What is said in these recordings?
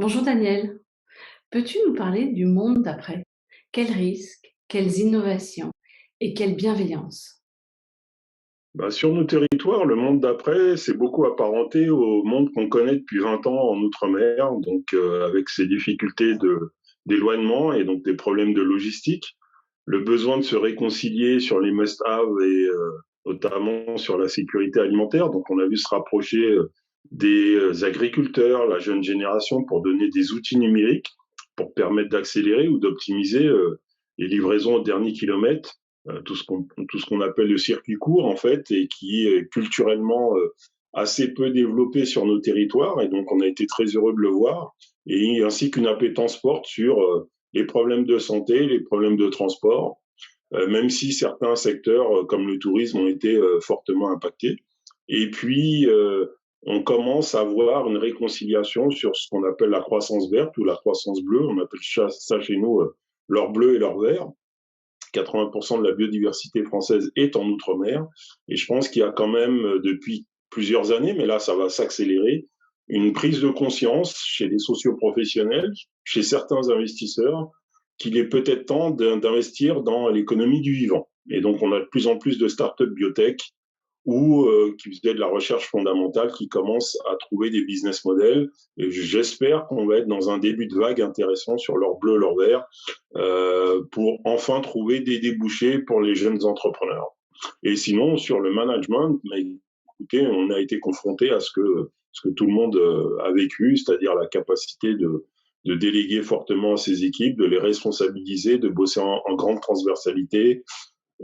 Bonjour Daniel, peux-tu nous parler du monde d'après? Quels risques, quelles innovations et quelle bienveillance? Bah, sur nos territoires, le monde d'après, c'est beaucoup apparenté au monde qu'on connaît depuis 20 ans en Outre-mer, donc avec ses difficultés d'éloignement et donc des problèmes de logistique, le besoin de se réconcilier sur les must-have et notamment sur la sécurité alimentaire. Donc on a vu se rapprocher des agriculteurs, la jeune génération, pour donner des outils numériques pour permettre d'accélérer ou d'optimiser les livraisons au dernier kilomètre, tout ce qu'on appelle le circuit court en fait, et qui est culturellement assez peu développé sur nos territoires. Et donc on a été très heureux de le voir, et ainsi qu'une appétence forte sur les problèmes de santé, les problèmes de transport, même si certains secteurs comme le tourisme ont été fortement impactés. Et puis on commence à voir une réconciliation sur ce qu'on appelle la croissance verte ou la croissance bleue. On appelle ça chez nous l'or bleu et l'or vert. 80% de la biodiversité française est en Outre-mer. Et je pense qu'il y a quand même, depuis plusieurs années, mais là, ça va s'accélérer, une prise de conscience chez les socioprofessionnels, chez certains investisseurs, qu'il est peut-être temps d'investir dans l'économie du vivant. Et donc, on a de plus en plus de startups biotech ou qui faisaient de la recherche fondamentale, qui commencent à trouver des business models. Et j'espère qu'on va être dans un début de vague intéressant sur l'or bleu, l'or vert, pour enfin trouver des débouchés pour les jeunes entrepreneurs. Et sinon, sur le management, écoutez, on a été confronté à ce que tout le monde a vécu, c'est-à-dire la capacité de déléguer fortement à ses équipes, de les responsabiliser, de bosser en grande transversalité,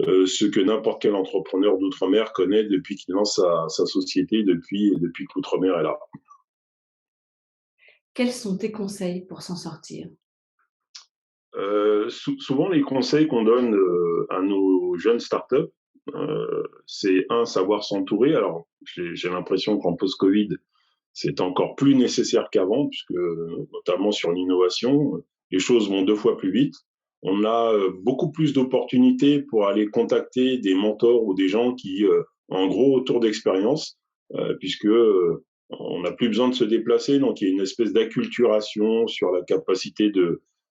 ce que n'importe quel entrepreneur d'outre-mer connaît depuis qu'il lance sa société, depuis que l'outre-mer est là. Quels sont tes conseils pour s'en sortir? Souvent, les conseils qu'on donne à nos jeunes startups, c'est un, savoir s'entourer. Alors, j'ai l'impression qu'en post-Covid, c'est encore plus nécessaire qu'avant, puisque notamment sur l'innovation, les choses vont 2 fois plus vite. On a beaucoup plus d'opportunités pour aller contacter des mentors ou des gens qui ont un gros retour d'expérience, puisque on n'a plus besoin de se déplacer, donc il y a une espèce d'acculturation sur la capacité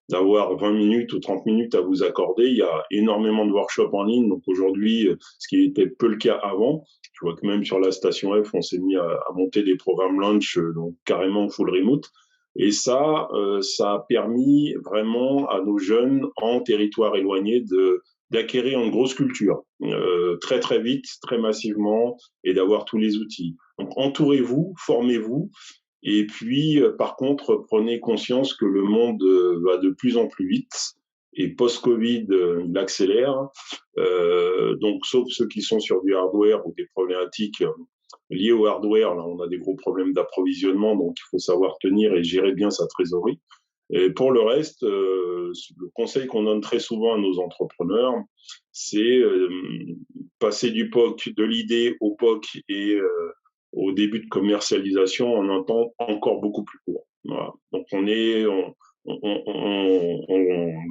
d'avoir 20 minutes ou 30 minutes à vous accorder. Il y a énormément de workshops en ligne, donc aujourd'hui, ce qui était peu le cas avant. Je vois que même sur la station F, on s'est mis à monter des programmes lunch, donc carrément full remote. Et ça a permis vraiment à nos jeunes en territoire éloigné d'acquérir une grosse culture, très très vite, très massivement, et d'avoir tous les outils. Donc entourez-vous, formez-vous, et puis par contre prenez conscience que le monde va de plus en plus vite, et post-Covid, il accélère. Donc, sauf ceux qui sont sur du hardware ou des problématiques liées au hardware, là, on a des gros problèmes d'approvisionnement, donc il faut savoir tenir et gérer bien sa trésorerie. Et pour le reste, le conseil qu'on donne très souvent à nos entrepreneurs, c'est passer du POC, de l'idée au POC et au début de commercialisation en un temps encore beaucoup plus court. Voilà. Donc on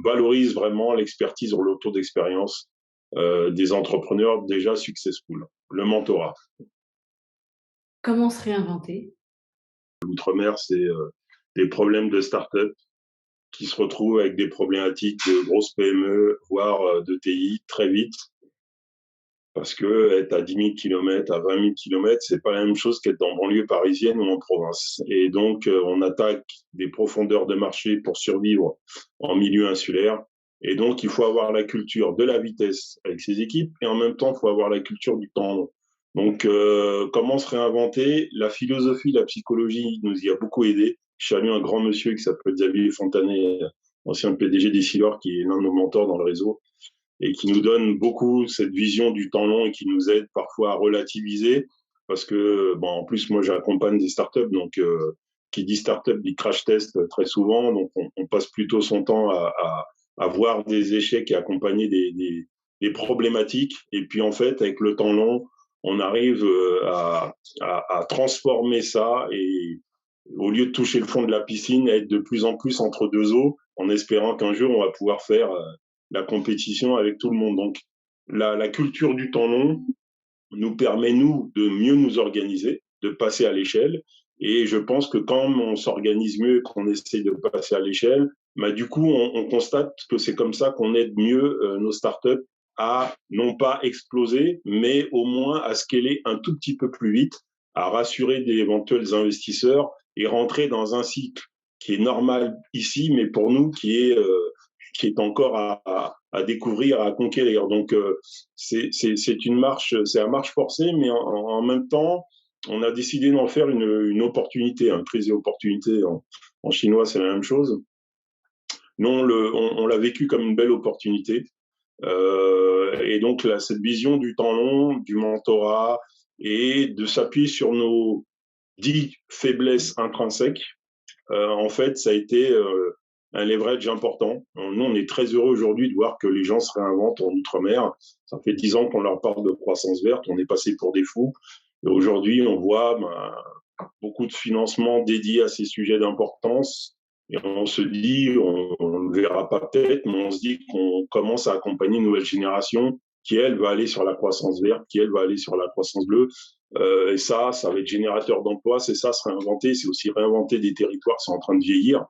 valorise vraiment l'expertise ou l'auto d'expérience des entrepreneurs déjà successful. Le mentorat. Comment se réinventer? L'outre-mer, c'est des problèmes de start-up qui se retrouvent avec des problématiques de grosses PME, voire de TI très vite, parce que être à 10 000 km, à 20 000 km, c'est pas la même chose qu'être en banlieue parisienne ou en province. Et donc, on attaque des profondeurs de marché pour survivre en milieu insulaire. Et donc, il faut avoir la culture de la vitesse avec ses équipes, et en même temps, il faut avoir la culture du temps long. Donc, comment se réinventer? La philosophie, la psychologie nous y a beaucoup aidé. Je salue un grand monsieur qui s'appelle Xavier Fontanet, ancien PDG d'Essilor, qui est l'un de nos mentors dans le réseau, et qui nous donne beaucoup cette vision du temps long et qui nous aide parfois à relativiser, parce que, bon, en plus, moi, j'accompagne des startups, donc qui dit startup dit crash test très souvent, donc on passe plutôt son temps à voir des échecs et accompagner des problématiques, et puis en fait, avec le temps long, on arrive à transformer ça, et au lieu de toucher le fond de la piscine, à être de plus en plus entre deux eaux, en espérant qu'un jour, on va pouvoir faire la compétition avec tout le monde. Donc, la culture du temps long nous permet, nous, de mieux nous organiser, de passer à l'échelle, Et je pense que quand on s'organise mieux et qu'on essaie de passer à l'échelle, bah, du coup, on constate que c'est comme ça qu'on aide mieux nos startups à non pas exploser, mais au moins à scaler un tout petit peu plus vite, à rassurer d'éventuels investisseurs et rentrer dans un cycle qui est normal ici, mais pour nous qui est encore à découvrir, à conquérir. Donc c'est une marche, c'est à marche forcée, mais en même temps, on a décidé d'en faire une opportunité, un crise et opportunité. En chinois, c'est la même chose. Nous, on l'a vécu comme une belle opportunité. Et donc, là, cette vision du temps long, du mentorat, et de s'appuyer sur nos dix faiblesses intrinsèques, en fait, ça a été un leverage important. Nous, on est très heureux aujourd'hui de voir que les gens se réinventent en Outre-mer. Ça fait 10 ans qu'on leur parle de croissance verte, on est passé pour des fous. Et aujourd'hui, on voit beaucoup de financements dédiés à ces sujets d'importance. Et on se dit, on ne le verra pas peut-être, mais on se dit qu'on commence à accompagner une nouvelle génération qui, elle, va aller sur la croissance verte, qui, elle, va aller sur la croissance bleue. Et ça va être générateur d'emplois, c'est ça, se réinventer, c'est aussi réinventer des territoires qui sont en train de vieillir.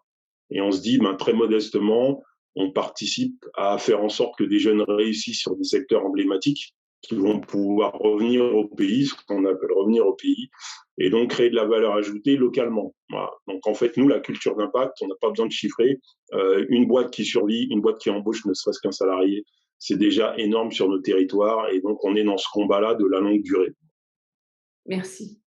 Et on se dit, très modestement, on participe à faire en sorte que des jeunes réussissent sur des secteurs emblématiques qui vont pouvoir revenir au pays, ce qu'on appelle revenir au pays, et donc créer de la valeur ajoutée localement. Voilà. Donc en fait, nous, la culture d'impact, on n'a pas besoin de chiffrer. Une boîte qui survit, une boîte qui embauche ne serait-ce qu'un salarié, c'est déjà énorme sur nos territoires, et donc on est dans ce combat-là de la longue durée. Merci.